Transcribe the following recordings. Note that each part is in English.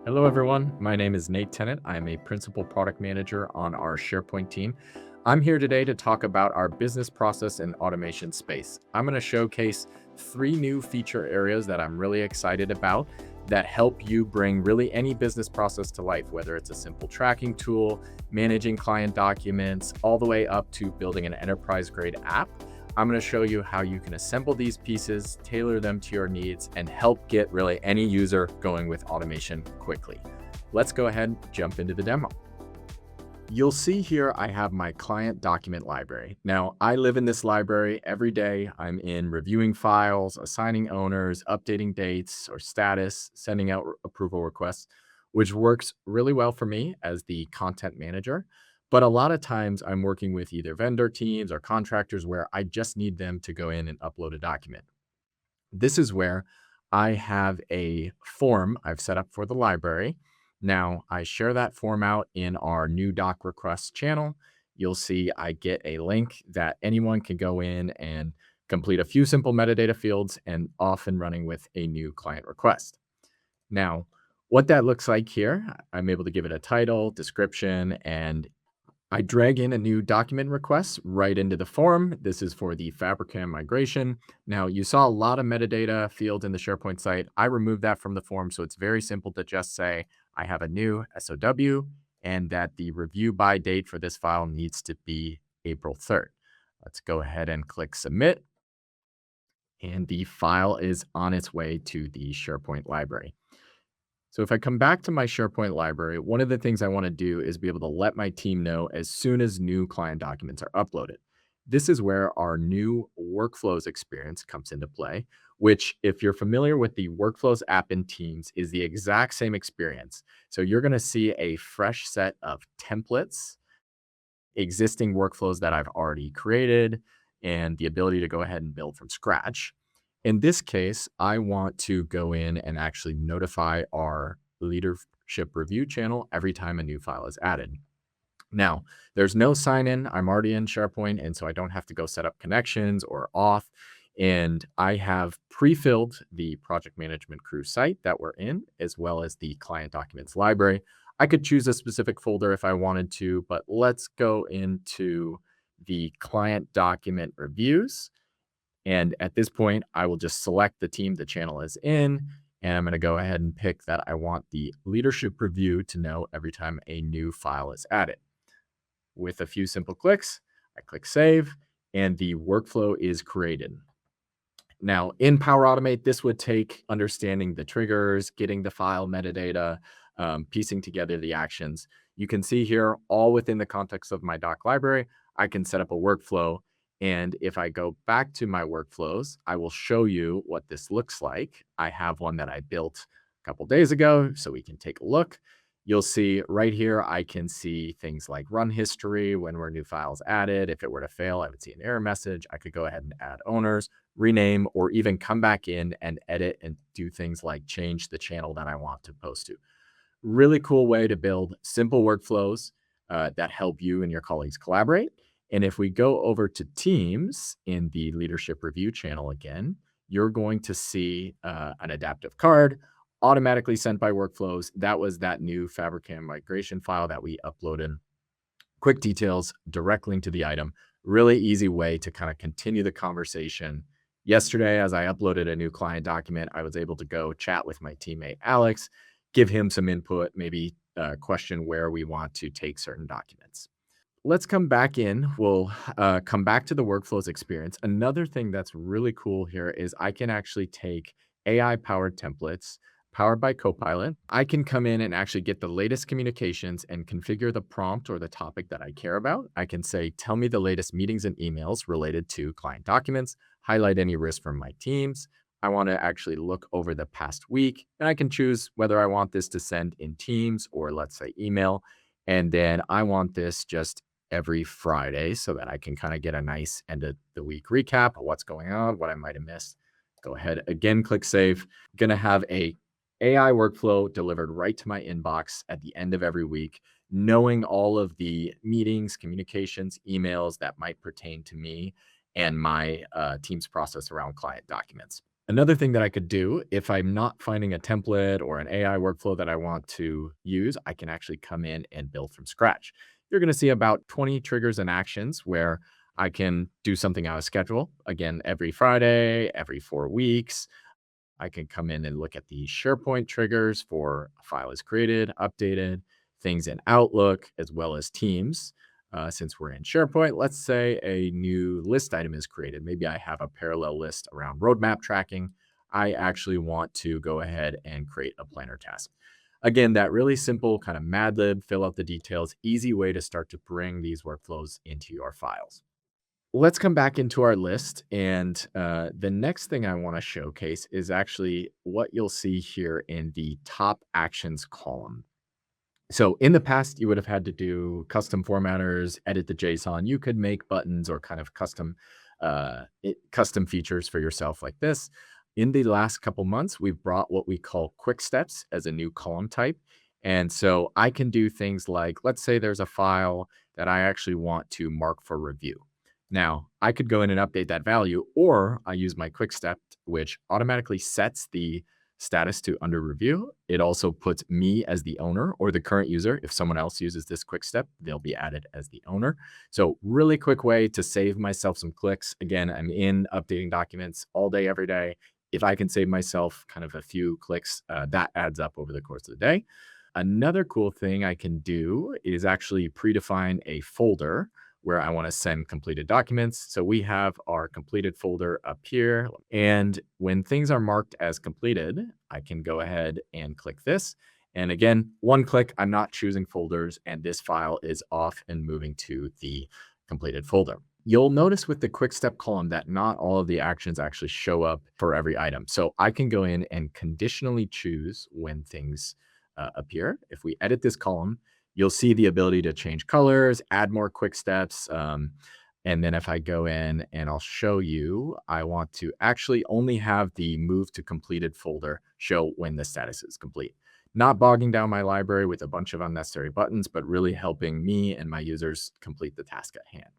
Hello, everyone. My name is Nate Tennant. I am a principal product manager on our SharePoint team. I'm here today to talk about our business process and automation space. I'm going to showcase three new feature areas that I'm really excited about that help you bring really any business process to life, whether it's a simple tracking tool, managing client documents, all the way up to building an enterprise grade app. I'm going to show you how you can assemble these pieces, tailor them to your needs, and help get really any user going with automation quickly. Let's go ahead and jump into the demo. You'll see here I have my client document library. Now, I live in this library every day. I'm in reviewing files, assigning owners, updating dates or status, sending out approval requests, which works really well for me as the content manager. But a lot of times I'm working with either vendor teams or contractors where I just need them to go in and upload a document. This is where I have a form I've set up for the library. Now, I share that form out in our new doc request channel. You'll see I get a link that anyone can go in and complete a few simple metadata fields and off and running with a new client request. Now, what that looks like here, I'm able to give it a title, description, and I drag in a new document request right into the form. This is for the Fabricam migration. Now, you saw a lot of metadata fields in the SharePoint site. I removed that from the form, so it's very simple to just say, I have a new SOW and that the review by date for this file needs to be April 3rd. Let's go ahead and click submit, and the file is on its way to the SharePoint library. So if I come back to my SharePoint library, one of the things I want to do is be able to let my team know as soon as new client documents are uploaded. This is where our new workflows experience comes into play, which, if you're familiar with the workflows app in Teams, is the exact same experience. So you're going to see a fresh set of templates, existing workflows that I've already created, and the ability to go ahead and build from scratch. In this case, I want to go in and actually notify our leadership review channel every time a new file is added. Now, there's no sign in. I'm already in SharePoint, and so I don't have to go set up connections or auth. And I have pre-filled the project management crew site that we're in, as well as the client documents library. I could choose a specific folder if I wanted to, but let's go into the client document reviews. And at this point, I will just select the team the channel is in, and I'm going to go ahead and pick that I want the leadership review to know every time a new file is added. With a few simple clicks, I click save, and the workflow is created. Now, in Power Automate, this would take understanding the triggers, getting the file metadata, piecing together the actions. You can see here, all within the context of my doc library, I can set up a workflow. And if I go back to my workflows, I will show you what this looks like. I have one that I built a couple days ago, so we can take a look. You'll see right here, I can see things like run history, when were new files added. If it were to fail, I would see an error message. I could go ahead and add owners, rename, or even come back in and edit and do things like change the channel that I want to post to. Really cool way to build simple workflows that help you and your colleagues collaborate. And if we go over to Teams in the leadership review channel again, you're going to see an adaptive card automatically sent by workflows. That was that new Fabricam migration file that we uploaded. Quick details, direct link to the item. Really easy way to kind of continue the conversation. Yesterday, as I uploaded a new client document, I was able to go chat with my teammate Alex, give him some input, maybe question where we want to take certain documents. Let's come back in. We'll come back to the workflows experience. Another thing that's really cool here is I can actually take AI-powered templates powered by Copilot. I can come in and actually get the latest communications and configure the prompt or the topic that I care about. I can say, tell me the latest meetings and emails related to client documents, highlight any risk from my teams. I want to actually look over the past week, and I can choose whether I want this to send in Teams or, let's say, email. And then I want this just every Friday so that I can kind of get a nice end of the week recap of what's going on, what I might have missed. Go ahead, again, click save. I'm going to have a AI workflow delivered right to my inbox at the end of every week, knowing all of the meetings, communications, emails that might pertain to me and my team's process around client documents. Another thing that I could do, if I'm not finding a template or an AI workflow that I want to use, I can actually come in and build from scratch. You're going to see about 20 triggers and actions where I can do something out of schedule. Again, every Friday, every 4 weeks. I can come in and look at the SharePoint triggers for a file is created, updated, things in Outlook, as well as Teams. Since we're in SharePoint, let's say a new list item is created. Maybe I have a parallel list around roadmap tracking. I actually want to go ahead and create a planner task. Again, that really simple kind of Mad Lib, fill out the details, easy way to start to bring these workflows into your files. Let's come back into our list. And the next thing I want to showcase is actually what you'll see here in the top actions column. So in the past, you would have had to do custom formatters, edit the JSON. You could make buttons or kind of custom features for yourself like this. In the last couple months, we've brought what we call quick steps as a new column type. And so I can do things like, let's say there's a file that I actually want to mark for review. Now, I could go in and update that value, or I use my quick step, which automatically sets the status to under review. It also puts me as the owner or the current user. If someone else uses this quick step, they'll be added as the owner. So really quick way to save myself some clicks. Again, I'm in updating documents all day, every day. If I can save myself kind of a few clicks, that adds up over the course of the day. Another cool thing I can do is actually predefine a folder where I want to send completed documents. So we have our completed folder up here. And when things are marked as completed, I can go ahead and click this. And again, one click, I'm not choosing folders, and this file is off and moving to the completed folder. You'll notice with the quick step column that not all of the actions actually show up for every item. So I can go in and conditionally choose when things appear. If we edit this column, you'll see the ability to change colors, add more quick steps. And then if I go in and I'll show you, I want to actually only have the move to completed folder show when the status is complete. Not bogging down my library with a bunch of unnecessary buttons, but really helping me and my users complete the task at hand.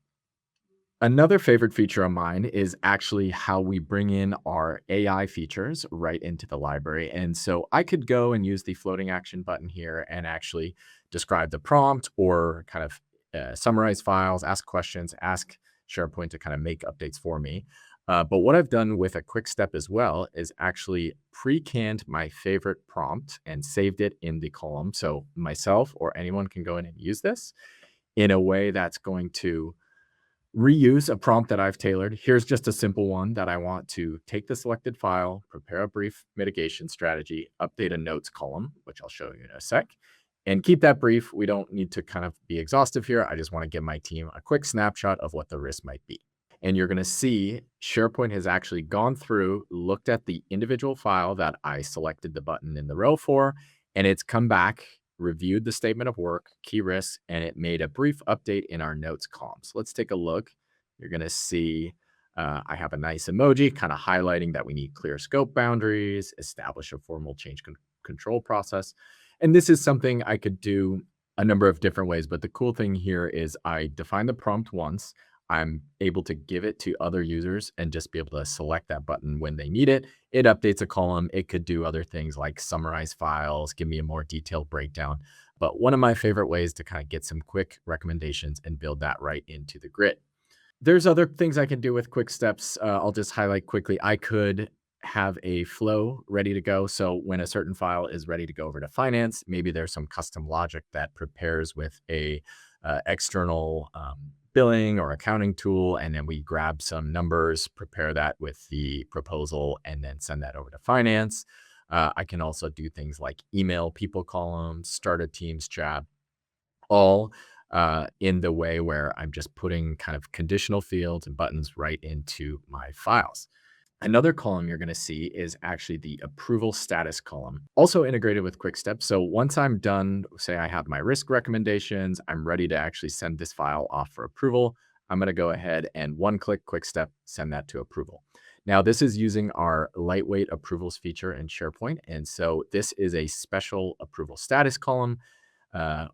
Another favorite feature of mine is actually how we bring in our AI features right into the library. And so I could go and use the floating action button here and actually describe the prompt or kind of summarize files, ask questions, ask SharePoint to kind of make updates for me. But what I've done with a quick step as well is actually pre-canned my favorite prompt and saved it in the column. So myself or anyone can go in and use this in a way that's going to reuse a prompt that I've tailored. Here's just a simple one that I want to take the selected file, prepare a brief mitigation strategy, update a notes column, which I'll show you in a sec, and keep that brief. We don't need to kind of be exhaustive here. I just want to give my team a quick snapshot of what the risk might be. And you're going to see SharePoint has actually gone through, looked at the individual file that I selected the button in the row for, and it's come back, reviewed the statement of work, key risks, and it made a brief update in our notes column. So let's take a look. You're going to see I have a nice emoji kind of highlighting that we need clear scope boundaries, establish a formal change control process. And this is something I could do a number of different ways. But the cool thing here is I define the prompt once. I'm able to give it to other users and just be able to select that button when they need it. It updates a column. It could do other things like summarize files, give me a more detailed breakdown. But one of my favorite ways to kind of get some quick recommendations and build that right into the grid. There's other things I can do with quick steps. I'll just highlight quickly. I could have a flow ready to go. So when a certain file is ready to go over to finance, maybe there's some custom logic that prepares with a external billing or accounting tool, and then we grab some numbers, prepare that with the proposal, and then send that over to finance. I can also do things like email people columns, start a Teams chat, all in the way where I'm just putting kind of conditional fields and buttons right into my files. Another column you're going to see is actually the approval status column, also integrated with Quick Steps. So once I'm done, say I have my risk recommendations, I'm ready to actually send this file off for approval. I'm going to go ahead and one click Quick Step, send that to approval. Now, this is using our lightweight approvals feature in SharePoint. And so this is a special approval status column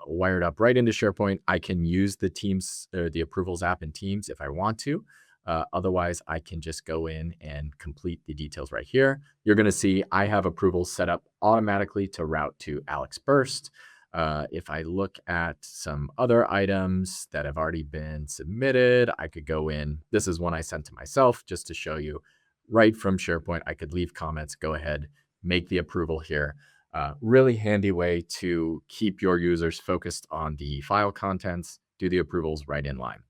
wired up right into SharePoint. I can use the Teams or the approvals app in Teams if I want to. Otherwise, I can just go in and complete the details right here. You're going to see I have approvals set up automatically to route to Alex Burst. If I look at some other items that have already been submitted, I could go in. This is one I sent to myself just to show you right from SharePoint. I could leave comments, go ahead, make the approval here. Really handy way to keep your users focused on the file contents, do the approvals right in line.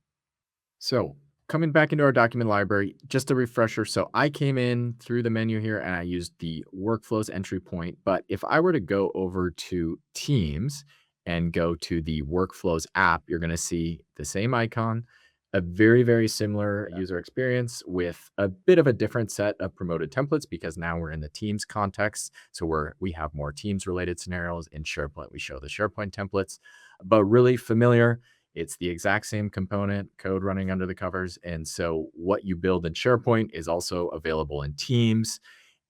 So coming back into our document library, just a refresher. So I came in through the menu here and I used the workflows entry point. But if I were to go over to Teams and go to the workflows app, you're going to see the same icon, a very, very similar user experience with a bit of a different set of promoted templates because now we're in the Teams context. So we have more Teams related scenarios. In SharePoint, we show the SharePoint templates, but really familiar. It's the exact same component, code running under the covers. And so what you build in SharePoint is also available in Teams.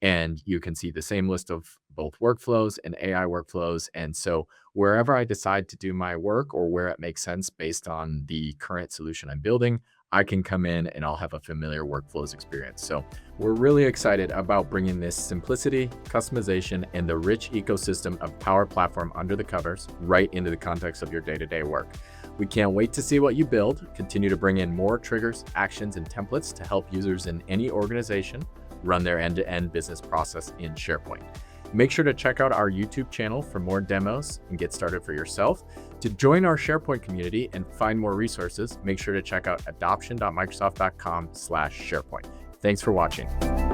And you can see the same list of both workflows and AI workflows. And so wherever I decide to do my work or where it makes sense based on the current solution I'm building, I can come in and I'll have a familiar workflows experience. So we're really excited about bringing this simplicity, customization, and the rich ecosystem of Power Platform under the covers right into the context of your day-to-day work. We can't wait to see what you build. Continue to bring in more triggers, actions, and templates to help users in any organization run their end-to-end business process in SharePoint. Make sure to check out our YouTube channel for more demos and get started for yourself. To join our SharePoint community and find more resources, make sure to check out adoption.microsoft.com/SharePoint. Thanks for watching.